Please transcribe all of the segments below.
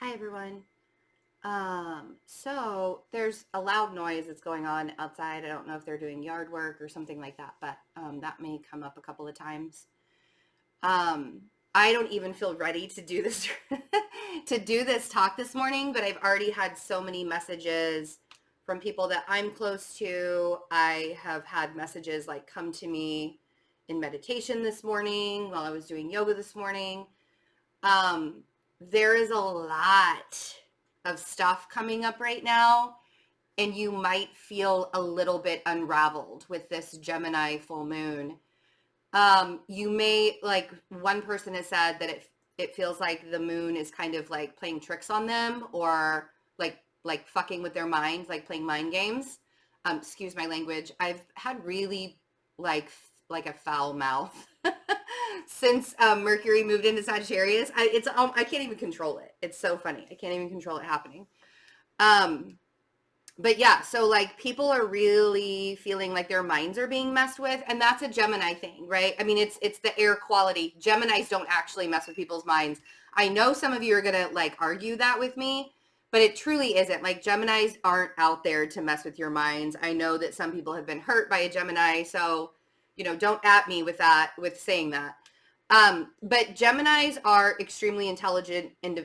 Hi everyone. So there's a loud noise that's going on outside. I don't know if they're doing yard work or something like that, but that may come up a couple of times. Um, I don't even feel ready to do this to do this talk this morning, but I've already had so many messages from people that I'm close to. I have had messages like come to me in meditation this morning while I was doing yoga this morning. Um, there is a lot of stuff coming up right now, and you might feel a little bit unraveled with this Gemini full moon. You may, like one person has said that it feels like the moon is kind of like playing tricks on them, or like fucking with their minds, like playing mind games. Excuse my language. I've had really like like a foul mouth since Mercury moved into Sagittarius. I can't even control it. It's so funny. I can't even control it happening. Um, but yeah, so like people are really feeling like their minds are being messed with, and that's a Gemini thing, right? I mean, it's the air quality. Geminis don't actually mess with people's minds. I know some of you are gonna like argue that with me, but it truly isn't. Like Geminis aren't out there to mess with your minds. I know that some people have been hurt by a Gemini, so don't at me with that, with saying that. But Geminis are extremely intelligent, and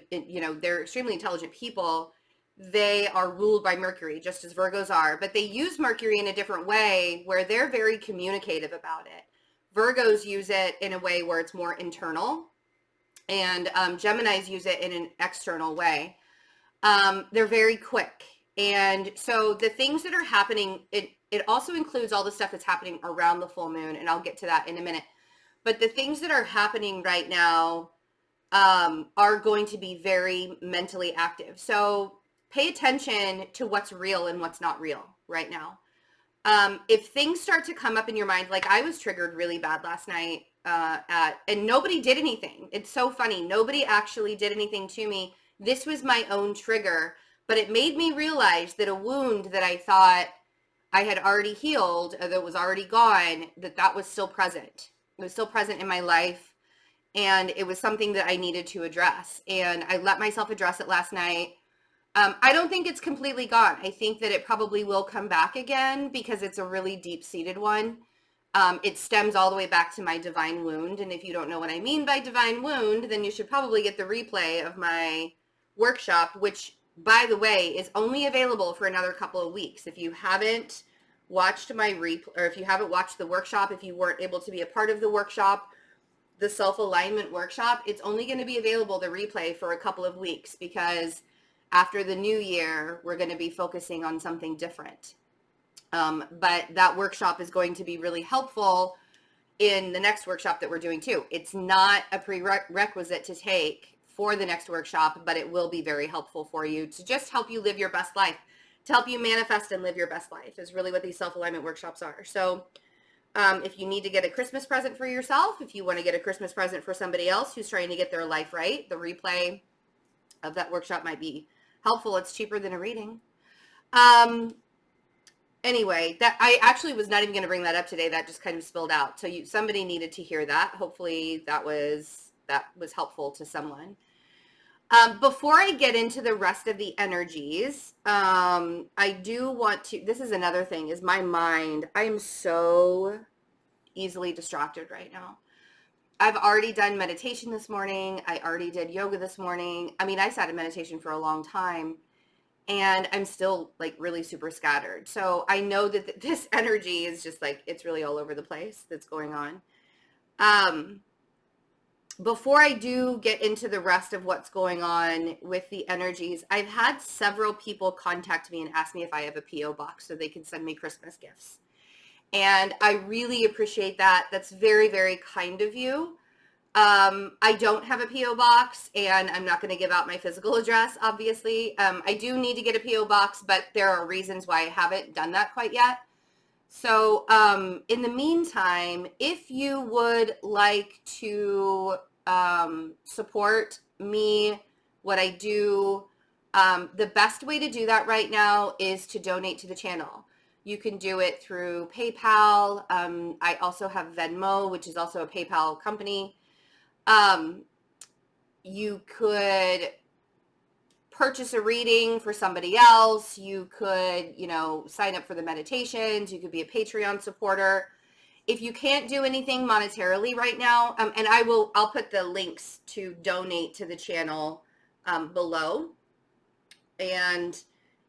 they're extremely intelligent people. They are ruled by Mercury, just as Virgos are, but they use Mercury in a different way where they're very communicative about it. Virgos use it in a way where it's more internal, and Geminis use it in an external way. They're very quick. And so the things that are happening, it also includes all the stuff that's happening around the full moon, and I'll get to that in a minute. But the things that are happening right now are going to be very mentally active. So pay attention to what's real and what's not real right now. If things start to come up in your mind, like I was triggered really bad last night and nobody did anything. It's so funny. Nobody actually did anything to me. This was my own trigger, but it made me realize that a wound that I thought I had already healed, that was already gone, that was still present. It was still present in my life, and it was something that I needed to address. And I let myself address it last night. I don't think it's completely gone. I think that it probably will come back again because it's a really deep-seated one. It stems all the way back to my divine wound. And if you don't know what I mean by divine wound, then you should probably get the replay of my workshop, which, by the way, is only available for another couple of weeks. If you haven't watched my or if you haven't watched the workshop, if you weren't able to be a part of the workshop, the self-alignment workshop, it's only going to be available, the replay, for a couple of weeks, because after the new year, we're going to be focusing on something different. But that workshop is going to be really helpful in the next workshop that we're doing too. It's not a prerequisite to take for the next workshop, but it will be very helpful for you to just help you live your best life, to help you manifest and live your best life, is really what these self-alignment workshops are. So if you need to get a Christmas present for yourself, if you want to get a Christmas present for somebody else who's trying to get their life right, the replay of that workshop might be helpful. It's cheaper than a reading. Anyway, that I actually was not even going to bring that up today. That just kind of spilled out. So somebody needed to hear that. Hopefully that was helpful to someone. Before I get into the rest of the energies, I do want to, this is another thing, is my mind. I am so easily distracted right now. I've already done meditation this morning. I already did yoga this morning. I mean, I sat in meditation for a long time, and I'm still like really super scattered. So I know that this energy is just like, it's really all over the place that's going on. Before I do get into the rest of what's going on with the energies, I've had several people contact me and ask me if I have a P.O. box so they can send me Christmas gifts. And I really appreciate that. That's very, very kind of you. I don't have a P.O. box, and I'm not going to give out my physical address, obviously. I do need to get a P.O. box, but there are reasons why I haven't done that quite yet. So in the meantime, if you would like to support me, what I do, the best way to do that right now is to donate to the channel. You can do it through PayPal. I also have Venmo, which is also a PayPal company. You could purchase a reading for somebody else. You could, sign up for the meditations. You could be a Patreon supporter. If you can't do anything monetarily right now, and I'll put the links to donate to the channel below. And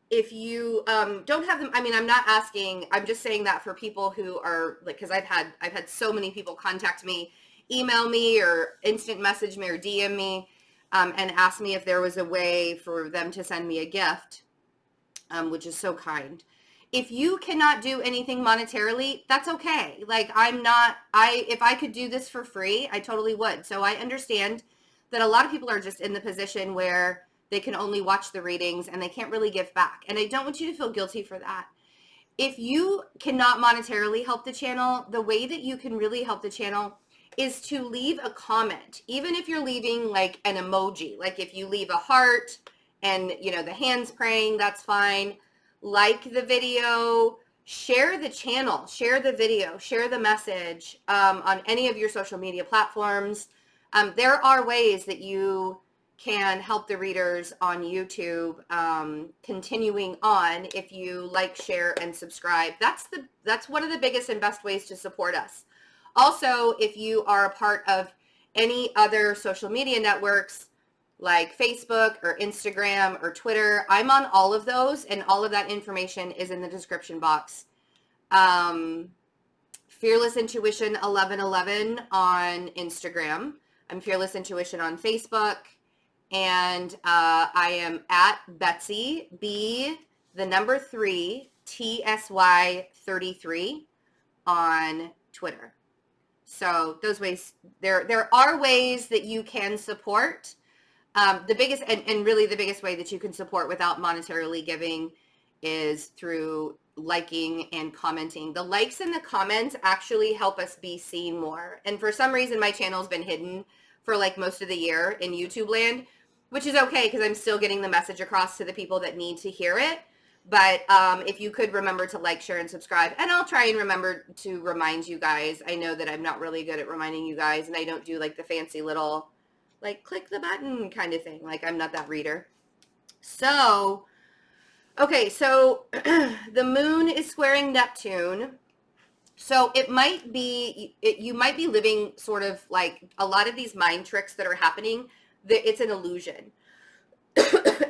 if you don't have them, I'm not asking, I'm just saying that for people who are like, because I've had so many people contact me, email me or instant message me or DM me and ask me if there was a way for them to send me a gift, which is so kind. If you cannot do anything monetarily, that's okay. Like if I could do this for free, I totally would. So I understand that a lot of people are just in the position where they can only watch the readings and they can't really give back. And I don't want you to feel guilty for that. If you cannot monetarily help the channel, the way that you can really help the channel is to leave a comment. Even if you're leaving like an emoji, like if you leave a heart and the hands praying, that's fine. Like the video, share the channel, share the video, share the message on any of your social media platforms. There are ways that you can help the readers on YouTube continuing on if you like, share, and subscribe. That's one of the biggest and best ways to support us. Also, if you are a part of any other social media networks like Facebook or Instagram or Twitter, I'm on all of those, and all of that information is in the description box. Fearless Intuition 1111 on Instagram. I'm Fearless Intuition on Facebook. And I am at Betsy, B3, TSY 33 on Twitter. So those ways, there are ways that you can support. The biggest and really the biggest way that you can support without monetarily giving is through liking and commenting. The likes and the comments actually help us be seen more. And for some reason, my channel's been hidden for like most of the year in YouTube land, which is okay because I'm still getting the message across to the people that need to hear it. But if you could remember to like, share, and subscribe, and I'll try and remember to remind you guys. I know that I'm not really good at reminding you guys, and I don't do like the fancy little, like, click the button kind of thing. Like, I'm not that reader. So, okay, so the moon is squaring Neptune. So it might be, you might be living sort of like a lot of these mind tricks that are happening. It's an illusion.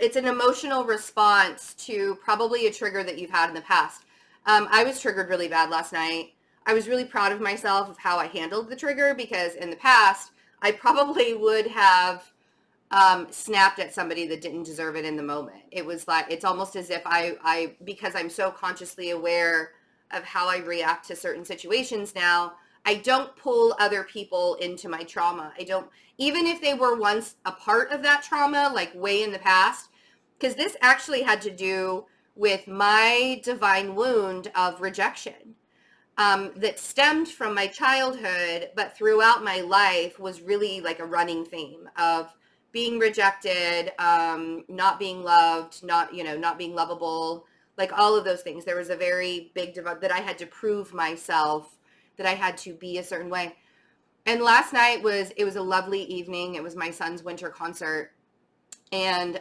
It's an emotional response to probably a trigger that you've had in the past. I was triggered really bad last night. I was really proud of myself of how I handled the trigger, because in the past, I probably would have snapped at somebody that didn't deserve it in the moment. It was like, it's almost as if I because I'm so consciously aware of how I react to certain situations now, I don't pull other people into my trauma. I don't, even if they were once a part of that trauma, like way in the past, because this actually had to do with my divine wound of rejection that stemmed from my childhood, but throughout my life was really like a running theme of being rejected, not being loved, not being lovable, like all of those things. There was a very big that I had to prove myself, that I had to be a certain way. And last night it was a lovely evening. It was my son's winter concert. And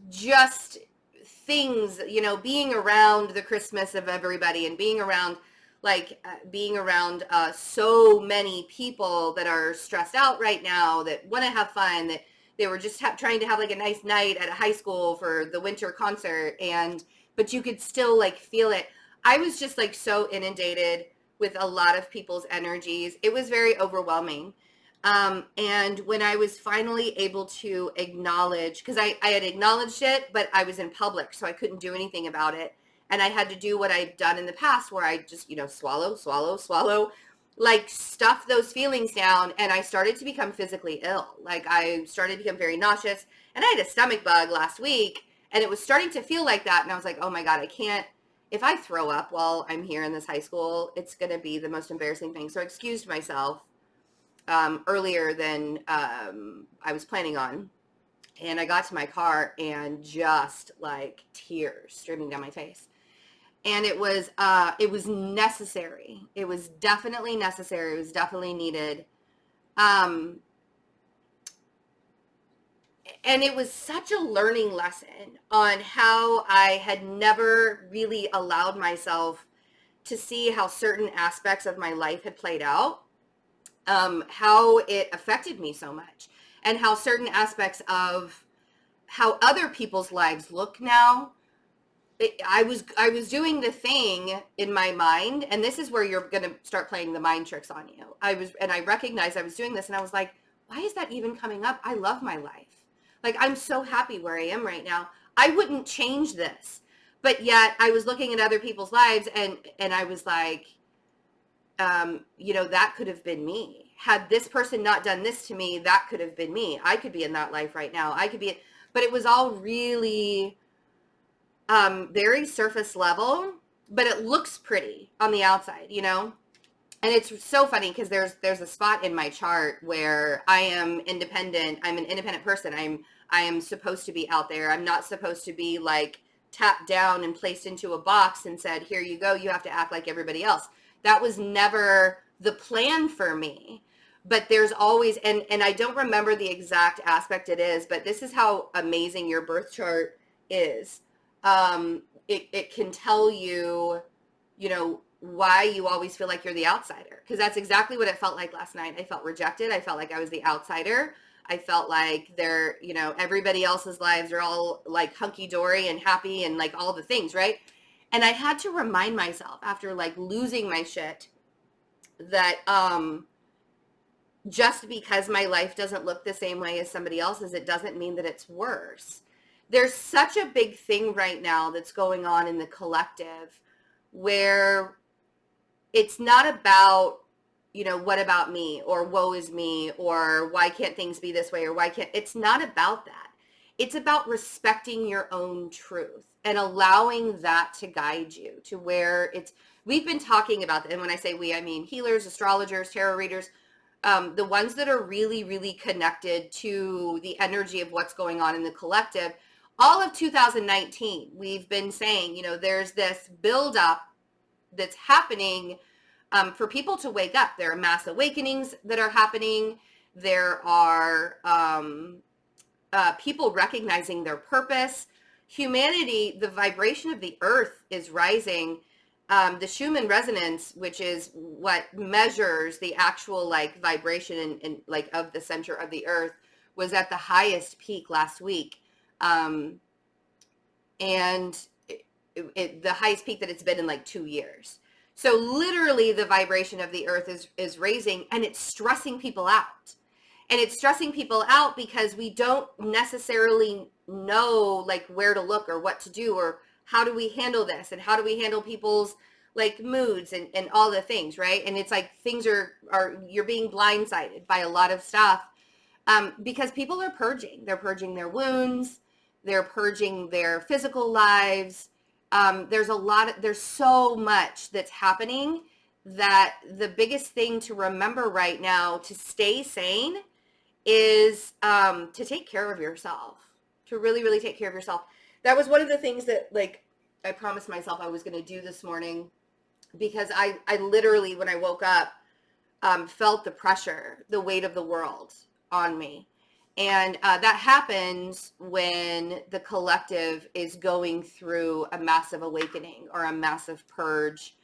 just things, being around the Christmas of everybody, and being around so many people that are stressed out right now, that want to have fun, that they were just trying to have like a nice night at a high school for the winter concert, but you could still like feel it. I was just like so inundated with a lot of people's energies. It was very overwhelming. And when I was finally able to acknowledge, because I had acknowledged it, but I was in public, so I couldn't do anything about it. And I had to do what I'd done in the past, where I just, swallow, like stuff those feelings down. And I started to become physically ill. Like I started to become very nauseous, and I had a stomach bug last week, and it was starting to feel like that. And I was like, oh my God, I can't, if I throw up while I'm here in this high school, it's going to be the most embarrassing thing. So I excused myself earlier than I was planning on. And I got to my car, and just like tears streaming down my face. And it was necessary. It was definitely necessary. It was definitely needed. And And it was such a learning lesson on how I had never really allowed myself to see how certain aspects of my life had played out, how it affected me so much, and how certain aspects of how other people's lives look now. I was doing the thing in my mind, and this is where you're going to start playing the mind tricks on you. I recognized I was doing this, and I was like, why is that even coming up? I love my life. Like, I'm so happy where I am right now. I wouldn't change this. But yet I was looking at other people's lives, and I was like, that could have been me. Had this person not done this to me, that could have been me. I could be in that life right now. But it was all really very surface level, but it looks pretty on the outside, And it's so funny because there's a spot in my chart where I am independent. I'm an independent person. I am supposed to be out there. I'm not supposed to be like tapped down and placed into a box and said, here you go, you have to act like everybody else. That was never the plan for me. But there's always, and I don't remember the exact aspect it is, but this is how amazing your birth chart is. It can tell you, why you always feel like you're the outsider. Because that's exactly what it felt like last night. I felt rejected. I felt like I was the outsider. I felt like everybody else's lives are all like hunky-dory and happy and like all the things, right? And I had to remind myself after like losing my shit that just because my life doesn't look the same way as somebody else's, it doesn't mean that it's worse. There's such a big thing right now that's going on in the collective where it's not about, what about me, or woe is me, or why can't things be this way, or it's not about that. It's about respecting your own truth and allowing that to guide you to where we've been talking about that. And when I say we, I mean healers, astrologers, tarot readers, the ones that are really, really connected to the energy of what's going on in the collective. All of 2019, we've been saying, there's this buildup that's happening for people to wake up. There are mass awakenings that are happening. There are people recognizing their purpose. Humanity, the vibration of the earth is rising. The Schumann resonance, which is what measures the actual like vibration and like of the center of the earth, was at the highest peak last week. And the highest peak that it's been in like 2 years. So literally the vibration of the earth is raising, and it's stressing people out. And it's stressing people out because we don't necessarily know like where to look or what to do, or how do we handle this, and how do we handle people's like moods and all the things, right? And it's like things are you're being blindsided by a lot of stuff because people are purging. They're purging their wounds. They're purging their physical lives. There's so much that's happening that the biggest thing to remember right now to stay sane is to take care of yourself, to really, really take care of yourself. That was one of the things that like I promised myself I was going to do this morning, because I literally, when I woke up, felt the pressure, the weight of the world on me. And that happens when the collective is going through a massive awakening or a massive purge.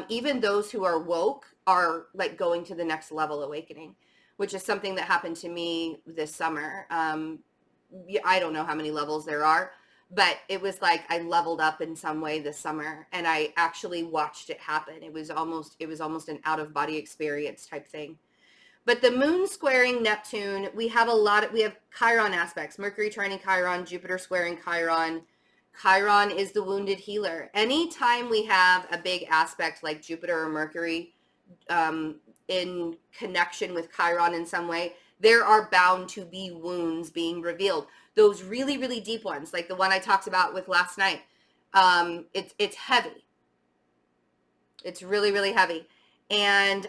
Even those who are woke are like going to the next level awakening, which is something that happened to me this summer. I don't know how many levels there are, but it was like I leveled up in some way this summer, and I actually watched it happen. It was almost an out-of-body experience type thing. But the moon squaring Neptune, we have Chiron aspects, Mercury trining Chiron, Jupiter squaring Chiron. Chiron is the wounded healer. Anytime we have a big aspect like Jupiter or Mercury in connection with Chiron in some way, there are bound to be wounds being revealed. Those really, really deep ones, like the one I talked about with last night, it's heavy. It's really, really heavy. And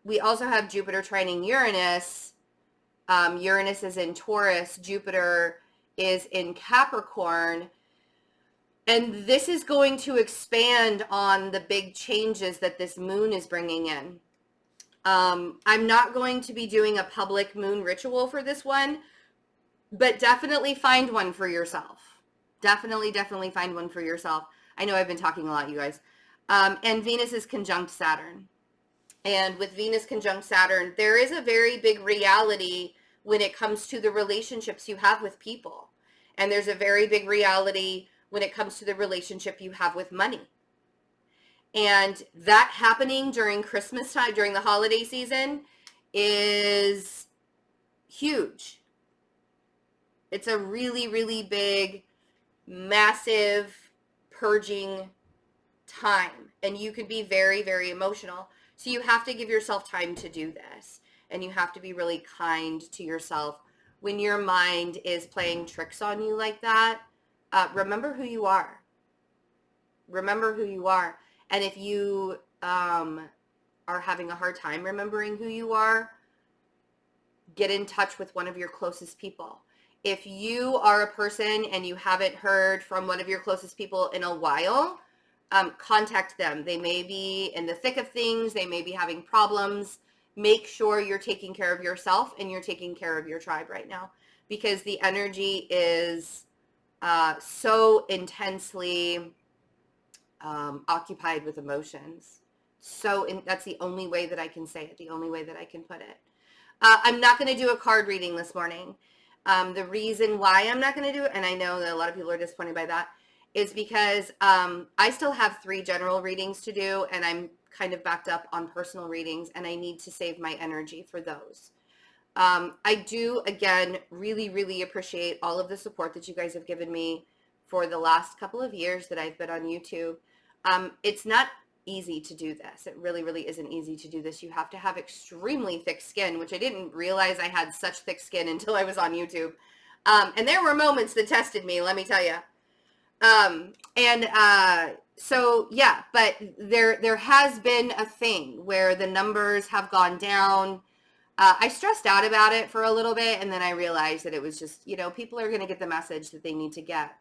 we also have Jupiter trining Uranus. Uranus is in Taurus. Jupiter is in Capricorn. And this is going to expand on the big changes that this moon is bringing in. I'm not going to be doing a public moon ritual for this one, but definitely find one for yourself. Definitely find one for yourself. I know I've been talking a lot, you guys. And Venus is conjunct Saturn. And with Venus conjunct Saturn, there is a very big reality when it comes to the relationships you have with people. And there's a very big reality when it comes to the relationship you have with money. And that happening during Christmas time, during the holiday season, is huge. It's a really, really big, massive purging time. And you can be very, very emotional. So you have to give yourself time to do this. And you have to be really kind to yourself. When your mind is playing tricks on you like that, remember who you are. Remember who you are. And if you are having a hard time remembering who you are, get in touch with one of your closest people. If you are a person and you haven't heard from one of your closest people in a while, contact them. They may be in the thick of things. They may be having problems. Make sure you're taking care of yourself and you're taking care of your tribe right now, because the energy is so intensely occupied with emotions. That's the only way that I can say it, the only way that I can put it. I'm not going to do a card reading this morning. The reason why I'm not going to do it, and I know that a lot of people are disappointed by that, is because I still have 3 general readings to do, and I'm kind of backed up on personal readings, and I need to save my energy for those. I do, again, really, really appreciate all of the support that you guys have given me for the last couple of years that I've been on YouTube. It's not easy to do this. It really, really isn't easy to do this. You have to have extremely thick skin, which I didn't realize I had such thick skin until I was on YouTube. And there were moments that tested me, let me tell you. So yeah, but there has been a thing where the numbers have gone down. I stressed out about it for a little bit, and then I realized that it was just, people are going to get the message that they need to get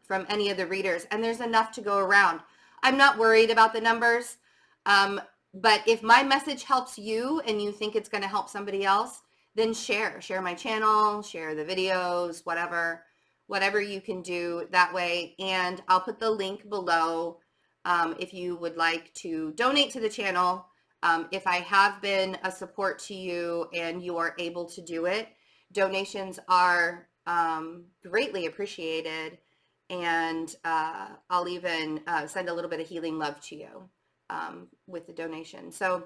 from any of the readers, and there's enough to go around. I'm not worried about the numbers, but if my message helps you and you think it's going to help somebody else, then share my channel, share the videos, whatever you can do that way. And I'll put the link below if you would like to donate to the channel. If I have been a support to you and you are able to do it, donations are greatly appreciated. And I'll even send a little bit of healing love to you with the donation. So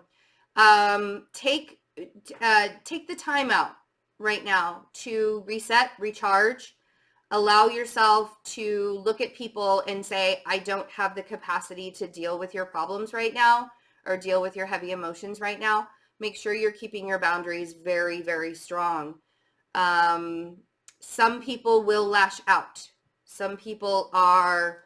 take the time out right now to reset, recharge, allow yourself to look at people and say, I don't have the capacity to deal with your problems right now or deal with your heavy emotions right now. Make sure you're keeping your boundaries very, very strong. Some people will lash out. Some people are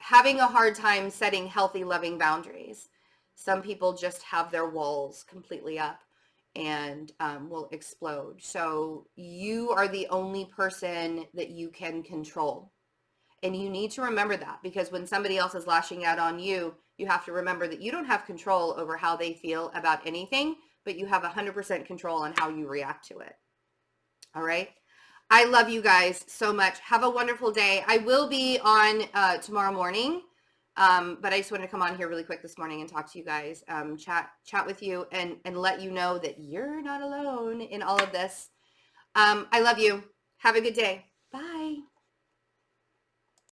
having a hard time setting healthy, loving boundaries. Some people just have their walls completely up and will explode. So you are the only person that you can control. And you need to remember that, because when somebody else is lashing out on you, you have to remember that you don't have control over how they feel about anything, but you have 100% control on how you react to it. All right. I love you guys so much. Have a wonderful day. I will be on tomorrow morning, but I just wanted to come on here really quick this morning and talk to you guys, chat with you and let you know that you're not alone in all of this. I love you. Have a good day.